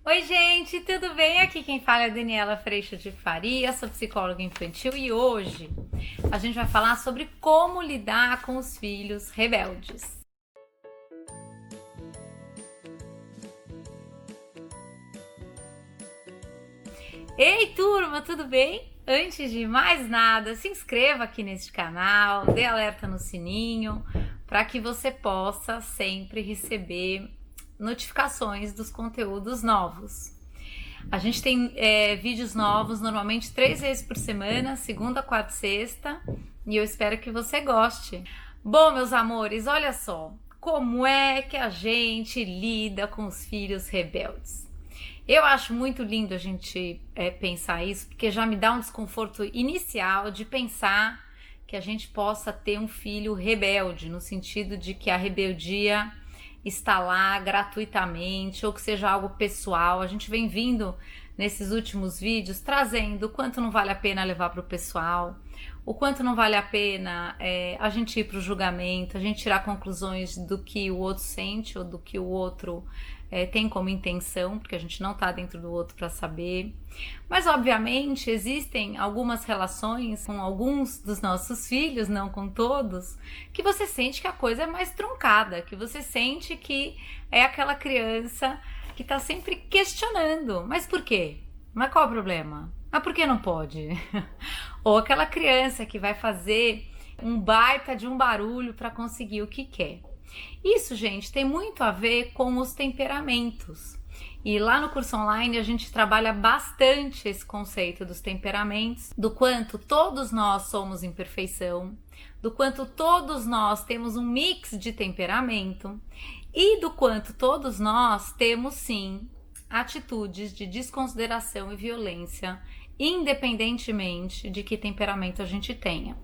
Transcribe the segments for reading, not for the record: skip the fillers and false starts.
Oi, gente, tudo bem? Aqui quem fala é a Daniela Freixo de Faria, sou psicóloga infantil e hoje a gente vai falar sobre como lidar com os filhos rebeldes. Ei, turma, tudo bem? Antes de mais nada, se inscreva aqui neste canal, dê alerta no sininho para que você possa sempre receber notificações dos conteúdos novos. A gente tem vídeos novos normalmente 3 vezes por semana, segunda, quarta e sexta, e eu espero que você goste. Bom, meus amores, olha só, como é que a gente lida com os filhos rebeldes? Eu acho muito lindo a gente pensar isso, porque já me dá um desconforto inicial de pensar que a gente possa ter um filho rebelde, no sentido de que a rebeldia está lá gratuitamente ou que seja algo pessoal. A gente vem vindo nesses últimos vídeos trazendo o quanto não vale a pena levar para o pessoal, o quanto não vale a pena a gente ir para o julgamento, a gente tirar conclusões do que o outro sente ou do que o outro tem como intenção, porque a gente não está dentro do outro para saber. Mas obviamente existem algumas relações com alguns dos nossos filhos, não com todos, que você sente que a coisa é mais truncada, que você sente que é aquela criança que está sempre questionando. Mas por quê? Mas qual é o problema? Mas por que não pode? Ou aquela criança que vai fazer um baita de um barulho para conseguir o que quer. Isso, gente, tem muito a ver com os temperamentos. E lá no curso online a gente trabalha bastante esse conceito dos temperamentos, do quanto todos nós somos imperfeição, do quanto todos nós temos um mix de temperamento e do quanto todos nós temos, sim, atitudes de desconsideração e violência, independentemente de que temperamento a gente tenha.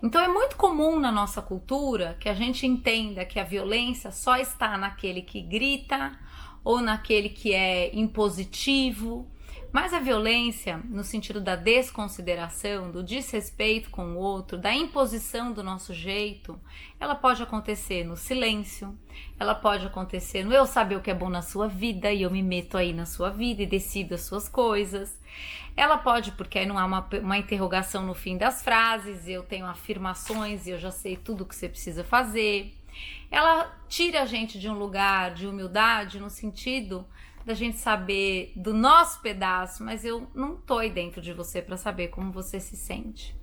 Então é muito comum na nossa cultura que a gente entenda que a violência só está naquele que grita ou naquele que é impositivo, mas a violência, no sentido da desconsideração, do desrespeito com o outro, da imposição do nosso jeito, ela pode acontecer no silêncio, ela pode acontecer no eu saber o que é bom na sua vida e eu me meto aí na sua vida e decido as suas coisas. Ela pode, porque aí não há uma interrogação no fim das frases, eu tenho afirmações e eu já sei tudo o que você precisa fazer. Ela tira a gente de um lugar de humildade no sentido da gente saber do nosso pedaço, mas eu não tô aí dentro de você para saber como você se sente.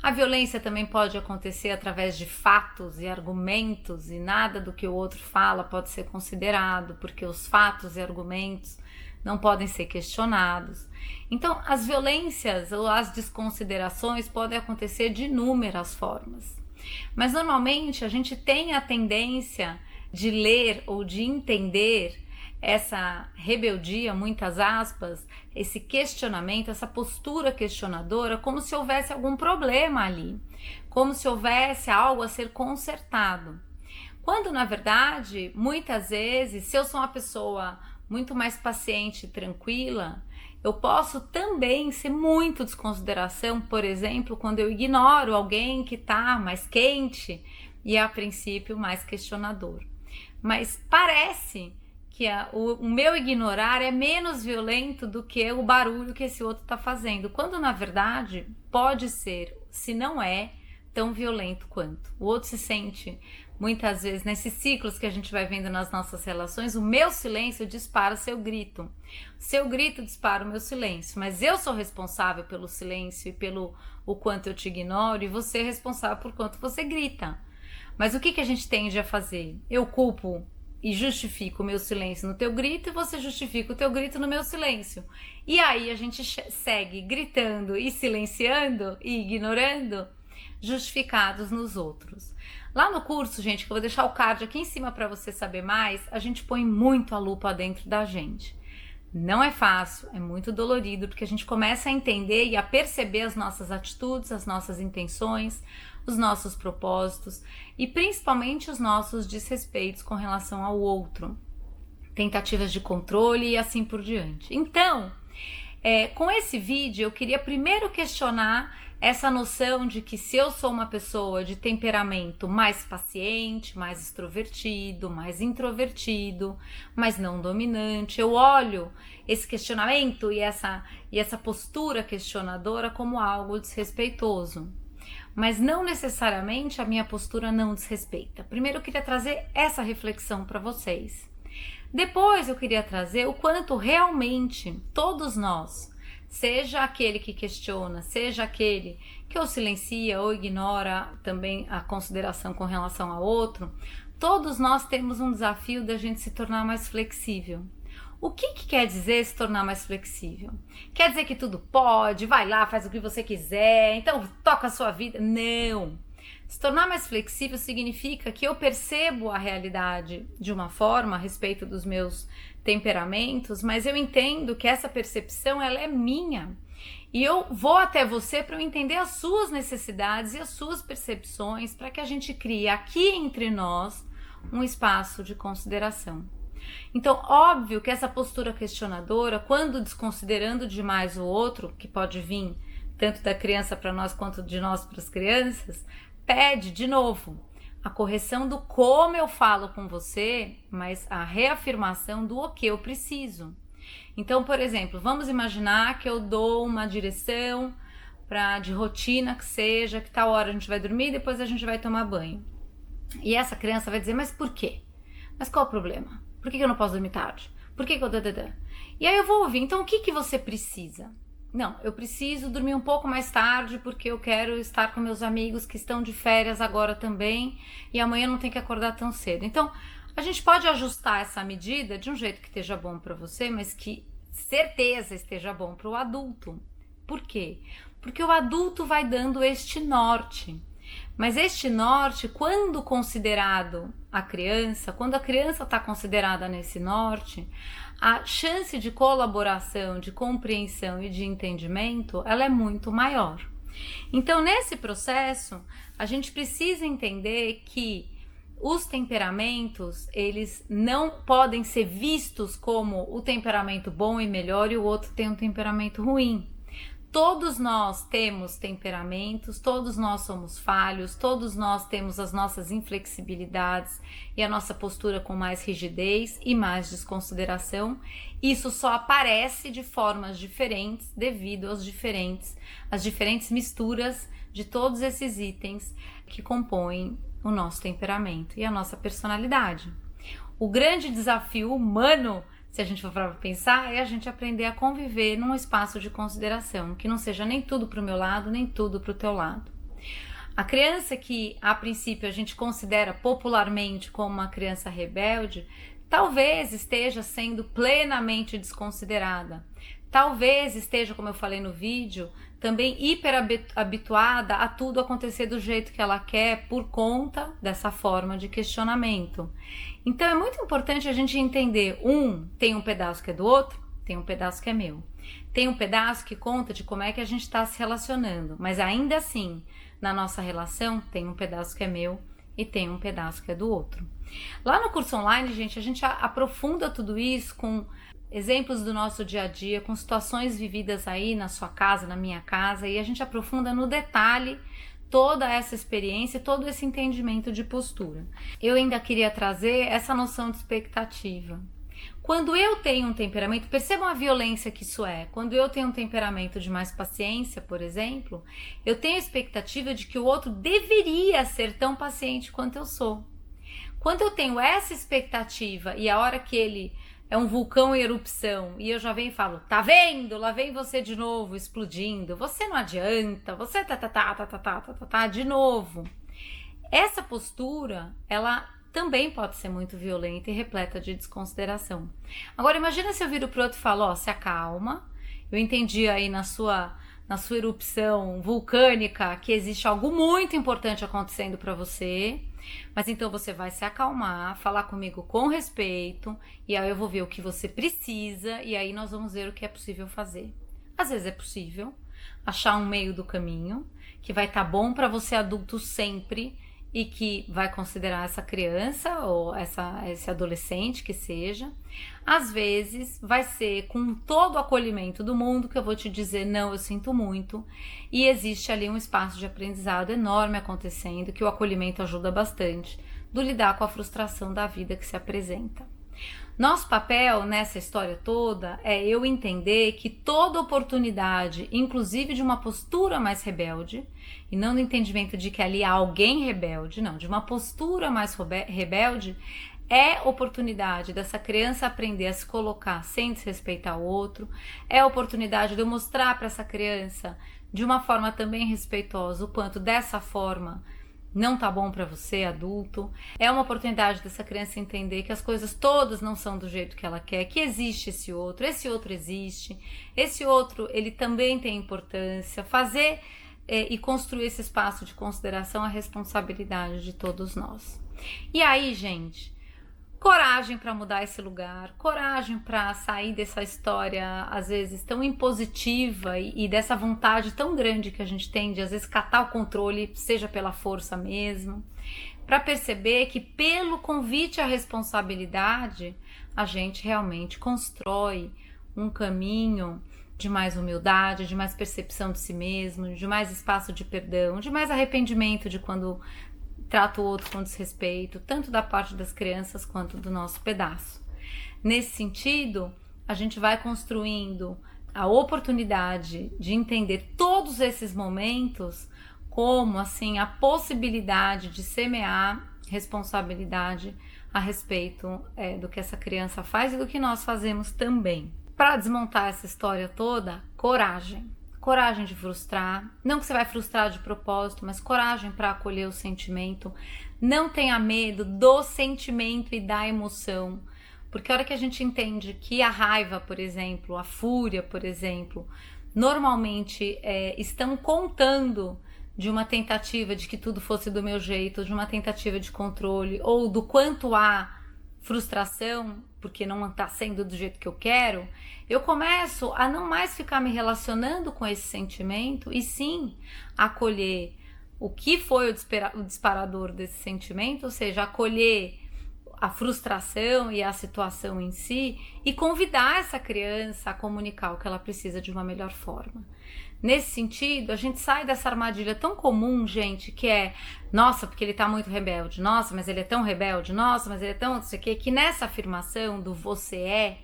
A violência também pode acontecer através de fatos e argumentos, e nada do que o outro fala pode ser considerado, porque os fatos e argumentos não podem ser questionados. Então, as violências ou as desconsiderações podem acontecer de inúmeras formas. Mas normalmente a gente tem a tendência de ler ou de entender essa rebeldia, muitas aspas, esse questionamento, essa postura questionadora, como se houvesse algum problema ali, como se houvesse algo a ser consertado. Quando, na verdade, muitas vezes, se eu sou uma pessoa muito mais paciente e tranquila, eu posso também ser muito desconsideração, por exemplo, quando eu ignoro alguém que está mais quente e, a princípio, mais questionador. Mas parece que o meu ignorar é menos violento do que o barulho que esse outro está fazendo, quando na verdade pode ser, se não é, tão violento quanto. O outro se sente, muitas vezes, nesses ciclos que a gente vai vendo nas nossas relações, o meu silêncio dispara o seu grito. O seu grito dispara o meu silêncio, mas eu sou responsável pelo silêncio e pelo o quanto eu te ignoro, e você é responsável por quanto você grita. Mas o que a gente tende a fazer? Eu culpo e justifico o meu silêncio no teu grito e você justifica o teu grito no meu silêncio. E aí a gente segue gritando e silenciando e ignorando, justificados nos outros. Lá no curso, gente, que eu vou deixar o card aqui em cima para você saber mais, a gente põe muito a lupa dentro da gente. Não é fácil, é muito dolorido, porque a gente começa a entender e a perceber as nossas atitudes, as nossas intenções, os nossos propósitos e principalmente os nossos desrespeitos com relação ao outro, tentativas de controle e assim por diante. Então, Com esse vídeo eu queria primeiro questionar essa noção de que se eu sou uma pessoa de temperamento mais paciente, mais extrovertido, mais introvertido, mas não dominante, eu olho esse questionamento e essa postura questionadora como algo desrespeitoso. Mas não necessariamente a minha postura não desrespeita. Primeiro eu queria trazer essa reflexão para vocês. Depois eu queria trazer o quanto realmente todos nós, seja aquele que questiona, seja aquele que ou silencia ou ignora também a consideração com relação a outro, todos nós temos um desafio da gente se tornar mais flexível. O que quer dizer se tornar mais flexível? Quer dizer que tudo pode, vai lá, faz o que você quiser, então toca a sua vida? Não! Se tornar mais flexível significa que eu percebo a realidade de uma forma a respeito dos meus temperamentos, mas eu entendo que essa percepção ela é minha. E eu vou até você para eu entender as suas necessidades e as suas percepções para que a gente crie aqui entre nós um espaço de consideração. Então, óbvio que essa postura questionadora, quando desconsiderando demais o outro, que pode vir tanto da criança para nós quanto de nós para as crianças, pede de novo a correção do como eu falo com você, mas a reafirmação do o que eu preciso. Então, por exemplo, vamos imaginar que eu dou uma direção de rotina que seja, que tal hora a gente vai dormir e depois a gente vai tomar banho. E essa criança vai dizer, mas por quê? Mas qual o problema? Por que eu não posso dormir tarde? Por que eu... E aí eu vou ouvir, então o que você precisa? Não, eu preciso dormir um pouco mais tarde porque eu quero estar com meus amigos que estão de férias agora também e amanhã não tem que acordar tão cedo. Então, a gente pode ajustar essa medida de um jeito que esteja bom para você, mas que certeza esteja bom para o adulto. Por quê? Porque o adulto vai dando este norte. Mas este norte, quando considerado quando a criança está considerada nesse norte, a chance de colaboração, de compreensão e de entendimento, ela é muito maior. Então, nesse processo, a gente precisa entender que os temperamentos, eles não podem ser vistos como o temperamento bom e melhor e o outro tem um temperamento ruim. Todos nós temos temperamentos, todos nós somos falhos, todos nós temos as nossas inflexibilidades e a nossa postura com mais rigidez e mais desconsideração. Isso só aparece de formas diferentes devido às diferentes misturas de todos esses itens que compõem o nosso temperamento e a nossa personalidade. O grande desafio humano, se a gente for para pensar, é a gente aprender a conviver num espaço de consideração, que não seja nem tudo para o meu lado, nem tudo para o teu lado. A criança que, a princípio, a gente considera popularmente como uma criança rebelde, talvez esteja sendo plenamente desconsiderada. Talvez esteja, como eu falei no vídeo, também hiper habituada a tudo acontecer do jeito que ela quer por conta dessa forma de questionamento. Então é muito importante a gente entender, tem um pedaço que é do outro, tem um pedaço que é meu. Tem um pedaço que conta de como é que a gente está se relacionando, mas ainda assim, na nossa relação, tem um pedaço que é meu e tem um pedaço que é do outro. Lá no curso online, gente, a gente aprofunda tudo isso com exemplos do nosso dia a dia, com situações vividas aí na sua casa, na minha casa, e a gente aprofunda no detalhe toda essa experiência, todo esse entendimento de postura. Eu ainda queria trazer essa noção de expectativa. Quando eu tenho um temperamento, percebam a violência que isso é. Quando eu tenho um temperamento de mais paciência, por exemplo, eu tenho a expectativa de que o outro deveria ser tão paciente quanto eu sou. Quando eu tenho essa expectativa e a hora que ele é um vulcão em erupção e eu já venho e falo, tá vendo? Lá vem você de novo explodindo, você não adianta, você de novo. Essa postura, ela também pode ser muito violenta e repleta de desconsideração. Agora imagina se eu viro pro outro e falo, se acalma, eu entendi aí na sua erupção vulcânica que existe algo muito importante acontecendo para você, mas então você vai se acalmar, falar comigo com respeito, e aí eu vou ver o que você precisa, e aí nós vamos ver o que é possível fazer. Às vezes é possível achar um meio do caminho, que vai estar bom para você adulto sempre, e que vai considerar essa criança ou esse adolescente que seja. Às vezes vai ser com todo o acolhimento do mundo que eu vou te dizer, não, eu sinto muito, e existe ali um espaço de aprendizado enorme acontecendo, que o acolhimento ajuda bastante do lidar com a frustração da vida que se apresenta. Nosso papel nessa história toda é eu entender que toda oportunidade, inclusive de uma postura mais rebelde, e não no entendimento de que ali há alguém rebelde, não, de uma postura mais rebelde, é oportunidade dessa criança aprender a se colocar sem desrespeitar o outro, é oportunidade de eu mostrar para essa criança de uma forma também respeitosa o quanto dessa forma não tá bom para você, adulto. É uma oportunidade dessa criança entender que as coisas todas não são do jeito que ela quer, que existe esse outro existe, esse outro ele também tem importância. Fazer e construir esse espaço de consideração a responsabilidade de todos nós. E aí, gente, coragem para mudar esse lugar, coragem para sair dessa história, às vezes, tão impositiva e dessa vontade tão grande que a gente tem de, às vezes, catar o controle, seja pela força mesmo, para perceber que pelo convite à responsabilidade, a gente realmente constrói um caminho de mais humildade, de mais percepção de si mesmo, de mais espaço de perdão, de mais arrependimento de quando trata o outro com desrespeito, tanto da parte das crianças quanto do nosso pedaço. Nesse sentido, a gente vai construindo a oportunidade de entender todos esses momentos como assim a possibilidade de semear responsabilidade a respeito do que essa criança faz e do que nós fazemos também. Para desmontar essa história toda, coragem. Coragem de frustrar, não que você vai frustrar de propósito, mas coragem para acolher o sentimento. Não tenha medo do sentimento e da emoção, porque a hora que a gente entende que a raiva, por exemplo, a fúria, por exemplo, normalmente estão contando de uma tentativa de que tudo fosse do meu jeito, de uma tentativa de controle, ou do quanto há frustração, porque não está sendo do jeito que eu quero, eu começo a não mais ficar me relacionando com esse sentimento e sim acolher o que foi o disparador desse sentimento, ou seja, acolher a frustração e a situação em si e convidar essa criança a comunicar o que ela precisa de uma melhor forma. Nesse sentido, a gente sai dessa armadilha tão comum, gente, que é, nossa, porque ele tá muito rebelde, nossa, mas ele é tão rebelde, nossa, mas ele é tão não sei o quê, que nessa afirmação do você é,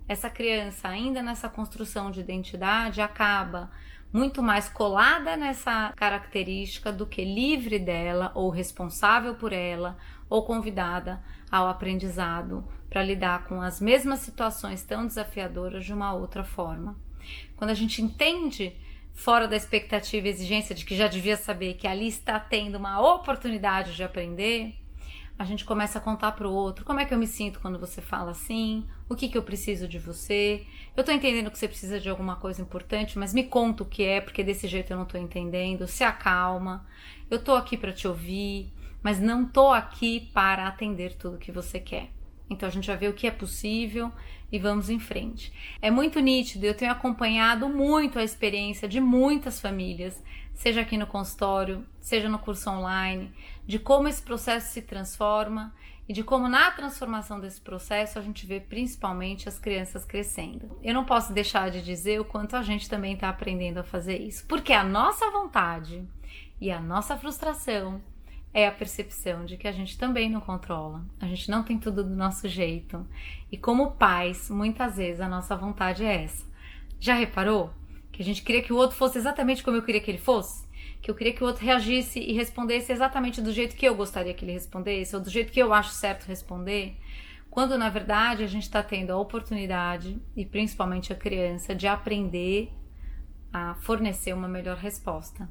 essa criança, ainda nessa construção de identidade, acaba muito mais colada nessa característica do que livre dela, ou responsável por ela, ou convidada ao aprendizado para lidar com as mesmas situações tão desafiadoras de uma outra forma. Quando a gente entende, fora da expectativa e exigência de que já devia saber que ali está tendo uma oportunidade de aprender, a gente começa a contar para o outro como é que eu me sinto quando você fala assim, o que eu preciso de você, eu tô entendendo que você precisa de alguma coisa importante, mas me conta o que é, porque desse jeito eu não tô entendendo, se acalma, eu tô aqui para te ouvir, mas não tô aqui para atender tudo que você quer. Então a gente vai ver o que é possível e vamos em frente. É muito nítido, eu tenho acompanhado muito a experiência de muitas famílias, seja aqui no consultório, seja no curso online, de como esse processo se transforma e de como na transformação desse processo a gente vê principalmente as crianças crescendo. Eu não posso deixar de dizer o quanto a gente também está aprendendo a fazer isso, porque a nossa vontade e a nossa frustração é a percepção de que a gente também não controla, a gente não tem tudo do nosso jeito. E como pais, muitas vezes a nossa vontade é essa. Já reparou? Que a gente queria que o outro fosse exatamente como eu queria que ele fosse? Que eu queria que o outro reagisse e respondesse exatamente do jeito que eu gostaria que ele respondesse, ou do jeito que eu acho certo responder, quando na verdade a gente está tendo a oportunidade, e principalmente a criança, de aprender a fornecer uma melhor resposta.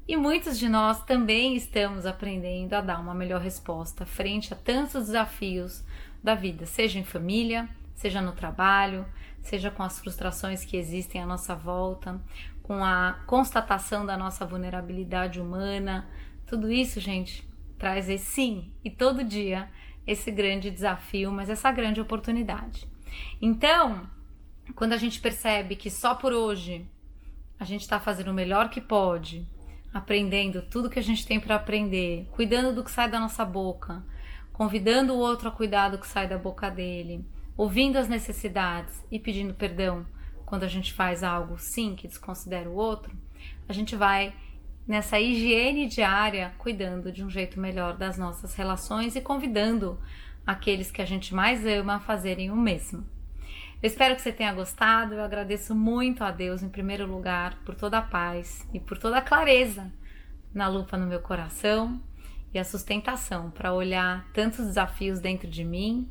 E muitos de nós também estamos aprendendo a dar uma melhor resposta frente a tantos desafios da vida, seja em família, seja no trabalho, seja com as frustrações que existem à nossa volta, com a constatação da nossa vulnerabilidade humana. Tudo isso, gente, traz sim, e todo dia, esse grande desafio, mas essa grande oportunidade. Então, quando a gente percebe que só por hoje a gente está fazendo o melhor que pode, aprendendo tudo que a gente tem para aprender, cuidando do que sai da nossa boca, convidando o outro a cuidar do que sai da boca dele, ouvindo as necessidades e pedindo perdão quando a gente faz algo, sim, que desconsidera o outro, a gente vai nessa higiene diária cuidando de um jeito melhor das nossas relações e convidando aqueles que a gente mais ama a fazerem o mesmo. Eu espero que você tenha gostado. Eu agradeço muito a Deus, em primeiro lugar, por toda a paz e por toda a clareza na lupa no meu coração e a sustentação para olhar tantos desafios dentro de mim.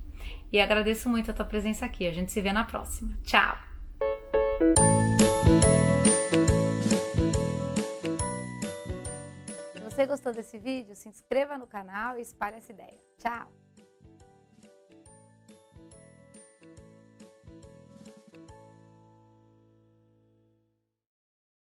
E agradeço muito a tua presença aqui. A gente se vê na próxima. Tchau! Se você gostou desse vídeo, se inscreva no canal e espalhe essa ideia. Tchau!